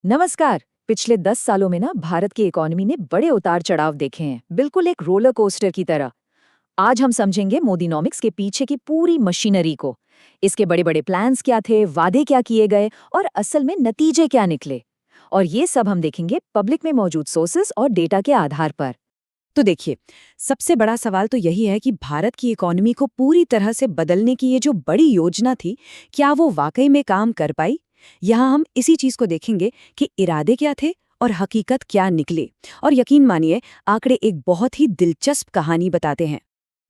नमस्कार। पिछले 10 सालों में ना भारत की इकोनॉमी ने बड़े उतार चढ़ाव देखे हैं, बिल्कुल एक रोलर कोस्टर की तरह। आज हम समझेंगे मोदीनॉमिक्स के पीछे की पूरी मशीनरी को। इसके बड़े बड़े प्लान्स क्या थे, वादे क्या किए गए और असल में नतीजे क्या निकले। और ये सब हम देखेंगे पब्लिक में मौजूद सोर्सेस और डेटा के आधार पर। तो देखिए, सबसे बड़ा सवाल तो यही है कि भारत की इकोनॉमी को पूरी तरह से बदलने की ये जो बड़ी योजना थी, क्या वो वाकई में काम कर पाई? यहाँ हम इसी चीज को देखेंगे कि इरादे क्या थे और हकीकत क्या निकले। और यकीन मानिए, आंकड़े एक बहुत ही दिलचस्प कहानी बताते हैं।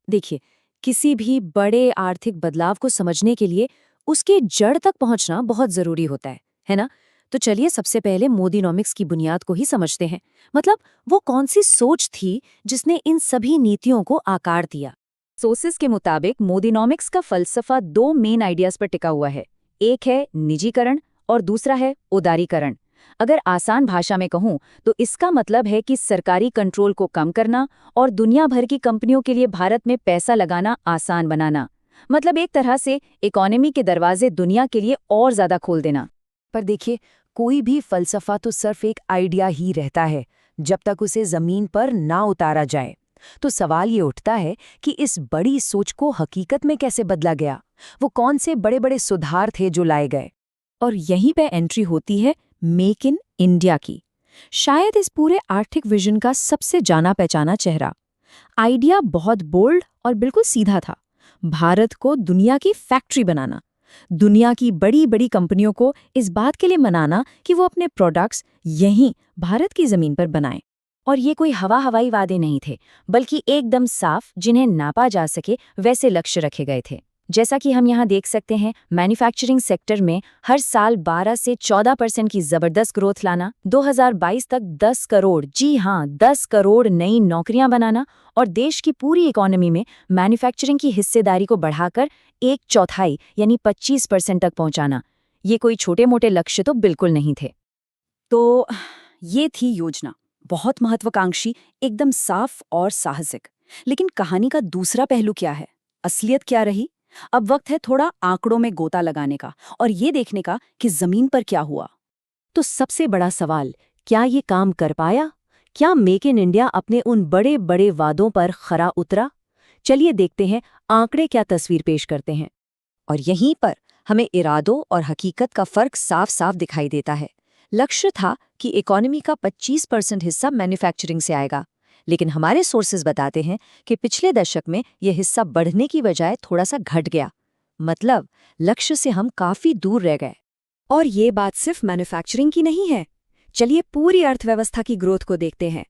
देखिए, किसी भी बड़े आर्थिक बदलाव को समझने के लिए उसके जड़ तक पहुंचना बहुत जरूरी होता है ना? तो चलिए सबसे पहले मोदीनॉमिक्स की बुनियाद को ही समझते हैं। मतलब वो कौन सी सोच थी जिसने इन सभी नीतियों को आकार दिया। सोर्सेस के मुताबिक मोदीनॉमिक्स का फलसफा दो मेन आइडियाज पर टिका हुआ है। एक है निजीकरण और दूसरा है उदारीकरण। अगर आसान भाषा में कहूं तो इसका मतलब है कि सरकारी कंट्रोल को कम करना और दुनिया भर की कंपनियों के लिए भारत में पैसा लगाना आसान बनाना। मतलब एक तरह से इकोनॉमी के दरवाजे दुनिया के लिए और ज्यादा खोल देना। पर देखिए, कोई भी फलसफा तो सिर्फ एक आइडिया ही रहता है, जब तक उसे जमीन पर ना उतारा जाए। तो सवाल ये उठता है कि इस बड़ी सोच को हकीकत में कैसे बदला गया? वो कौन से बड़े बड़े सुधार थे जो लाए गए? और यहीं पे एंट्री होती है मेक इन इंडिया की। शायद इस पूरे आर्थिक विजन का सबसे जाना पहचाना चेहरा। आइडिया बहुत बोल्ड और बिल्कुल सीधा था। भारत को दुनिया की फैक्ट्री बनाना, दुनिया की बड़ी बड़ी कंपनियों को इस बात के लिए मनाना कि वो अपने प्रोडक्ट्स यहीं भारत की जमीन पर बनाएं। और ये कोई हवाई वादे नहीं थे, बल्कि एकदम साफ, जिन्हें नापा जा सके वैसे लक्ष्य रखे गए थे। जैसा कि हम यहाँ देख सकते हैं, मैन्युफैक्चरिंग सेक्टर में हर साल 12 से 14% की जबरदस्त ग्रोथ लाना, 2022 तक 10 करोड़, जी हाँ 10 करोड़ नई नौकरियां बनाना और देश की पूरी इकोनॉमी में मैन्युफैक्चरिंग की हिस्सेदारी को बढ़ाकर 1/4 यानी 25% तक पहुंचाना। ये कोई छोटे मोटे लक्ष्य तो बिल्कुल नहीं थे। तो ये थी योजना, बहुत महत्वाकांक्षी, एकदम साफ और साहसिक। लेकिन कहानी का दूसरा पहलू क्या है, असलियत क्या रही? अब वक्त है थोड़ा आंकड़ों में गोता लगाने का और ये देखने का कि जमीन पर क्या हुआ। तो सबसे बड़ा सवाल, क्या ये काम कर पाया? क्या मेक इन इंडिया अपने उन बड़े बड़े वादों पर खरा उतरा? चलिए देखते हैं आंकड़े क्या तस्वीर पेश करते हैं। और यहीं पर हमें इरादों और हकीकत का फर्क साफ साफ दिखाई देता है। लक्ष्य था कि इकोनॉमी का 25% हिस्सा मैन्युफैक्चरिंग से आएगा, लेकिन हमारे सोर्सेज बताते हैं कि पिछले दशक में यह हिस्सा बढ़ने की बजाय थोड़ा सा घट गया। मतलब लक्ष्य से हम काफी दूर रह गए। और ये बात सिर्फ मैन्युफैक्चरिंग की नहीं है। चलिए पूरी अर्थव्यवस्था की ग्रोथ को देखते हैं।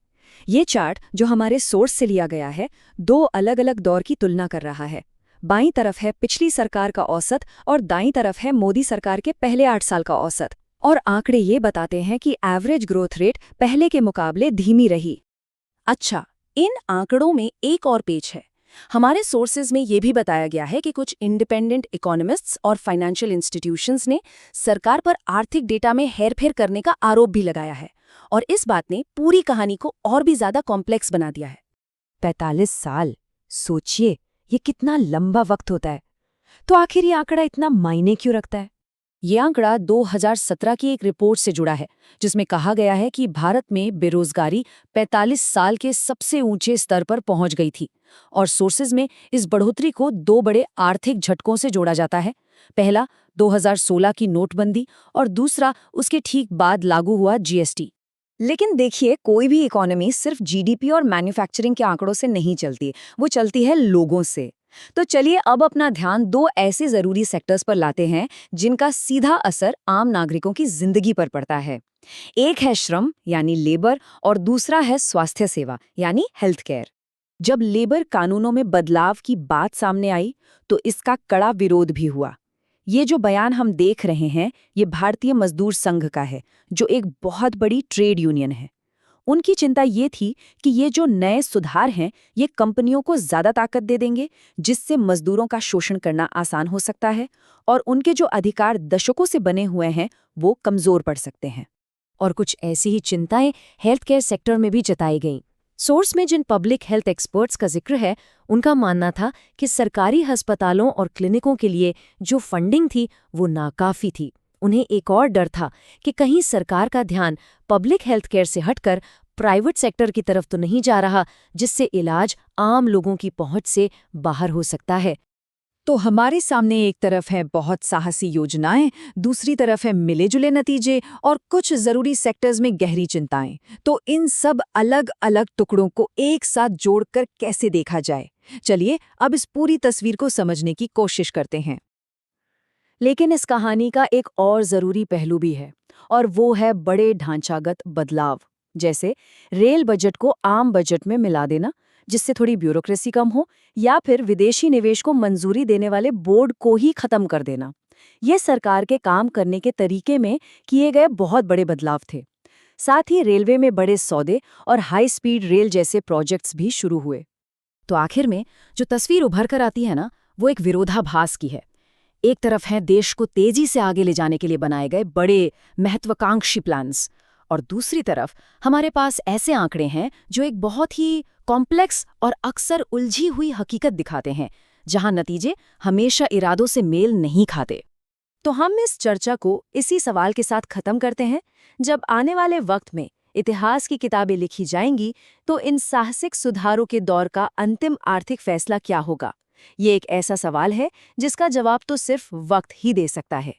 ये चार्ट जो हमारे सोर्स से लिया गया है, दो अलग अलग दौर की तुलना कर रहा है। बाईं तरफ है पिछली सरकार का औसत और दाईं तरफ है मोदी सरकार के पहले 8 साल का औसत। और आंकड़े ये बताते हैं कि एवरेज ग्रोथ रेट पहले के मुकाबले धीमी रही। अच्छा, इन आंकड़ों में एक और पेच है। हमारे सोर्सेज में ये भी बताया गया है कि कुछ इंडिपेंडेंट इकोनॉमिस्ट्स और फाइनेंशियल इंस्टीट्यूशंस ने सरकार पर आर्थिक डेटा में हेरफेर करने का आरोप भी लगाया है। और इस बात ने पूरी कहानी को और भी ज्यादा कॉम्प्लेक्स बना दिया है। 45 साल, सोचिए, ये कितना लंबा वक्त होता है। तो आखिर ये आंकड़ा इतना मायने क्यों रखता है? ये आंकड़ा 2017 की एक रिपोर्ट से जुड़ा है, जिसमें कहा गया है कि भारत में बेरोजगारी 45 साल के सबसे ऊंचे स्तर पर पहुंच गई थी। और सोर्सेज में इस बढ़ोतरी को दो बड़े आर्थिक झटकों से जोड़ा जाता है। पहला 2016 की नोटबंदी और दूसरा उसके ठीक बाद लागू हुआ जीएसटी। लेकिन देखिए, कोई भी इकोनॉमी सिर्फ जीडीपी और मैन्युफैक्चरिंग के आंकड़ों से नहीं चलती, वो चलती है लोगों से। तो चलिए अब अपना ध्यान दो ऐसे जरूरी सेक्टर्स पर लाते हैं जिनका सीधा असर आम नागरिकों की जिंदगी पर पड़ता है। एक है श्रम यानी लेबर और दूसरा है स्वास्थ्य सेवा यानी हेल्थ केयर। जब लेबर कानूनों में बदलाव की बात सामने आई तो इसका कड़ा विरोध भी हुआ। ये जो बयान हम देख रहे हैं, ये भारतीय मजदूर संघ का है, जो एक बहुत बड़ी ट्रेड यूनियन है। उनकी चिंता ये थी कि ये जो नए सुधार हैं, ये कंपनियों को ज्यादा ताकत दे देंगे, जिससे मजदूरों का शोषण करना आसान हो सकता है और उनके जो अधिकार दशकों से बने हुए हैं, वो कमजोर पड़ सकते हैं। और कुछ ऐसी ही चिंताएं हेल्थ केयर सेक्टर में भी जताई गईं। सोर्स में जिन पब्लिक हेल्थ एक्सपर्ट्स का जिक्र है, उनका मानना था कि सरकारी अस्पतालों और क्लिनिकों के लिए जो फंडिंग थी, वो नाकाफी थी उन्हें एक और डर था कि कहीं सरकार का ध्यान पब्लिक हेल्थ केयर से हटकर प्राइवेट सेक्टर की तरफ तो नहीं जा रहा, जिससे इलाज आम लोगों की पहुंच से बाहर हो सकता है। तो हमारे सामने एक तरफ है बहुत साहसी योजनाएं, दूसरी तरफ है मिले-जुले नतीजे और कुछ जरूरी सेक्टर्स में गहरी चिंताएं। तो इन सब अलग-अलग टुकड़ों को एक साथ जोड़कर कैसे देखा जाए? चलिए अब इस पूरी तस्वीर को समझने की कोशिश करते हैं। लेकिन इस कहानी का एक और जरूरी पहलू भी है, और वो है बड़े ढांचागत बदलाव, जैसे रेल बजट को आम बजट में मिला देना, जिससे थोड़ी ब्यूरोक्रेसी कम हो, या फिर विदेशी निवेश को मंजूरी देने वाले बोर्ड को ही खत्म कर देना। ये सरकार के काम करने के तरीके में किए गए बहुत बड़े बदलाव थे। साथ ही रेलवे में बड़े सौदे और हाई स्पीड रेल जैसे प्रोजेक्ट्स भी शुरू हुए। तो आखिर में जो तस्वीर उभर कर आती है ना, वो एक विरोधाभास की है। एक तरफ है देश को तेजी से आगे ले जाने के लिए बनाए गए बड़े महत्वाकांक्षी प्लान्स, और दूसरी तरफ हमारे पास ऐसे आंकड़े हैं जो एक बहुत ही कॉम्प्लेक्स और अक्सर उलझी हुई हकीकत दिखाते हैं, जहां नतीजे हमेशा इरादों से मेल नहीं खाते। तो हम इस चर्चा को इसी सवाल के साथ खत्म करते हैं, जब आने वाले वक्त में इतिहास की किताबें लिखी जाएंगी तो इन साहसिक सुधारों के दौर का अंतिम आर्थिक फैसला क्या होगा? ये एक ऐसा सवाल है जिसका जवाब तो सिर्फ वक्त ही दे सकता है।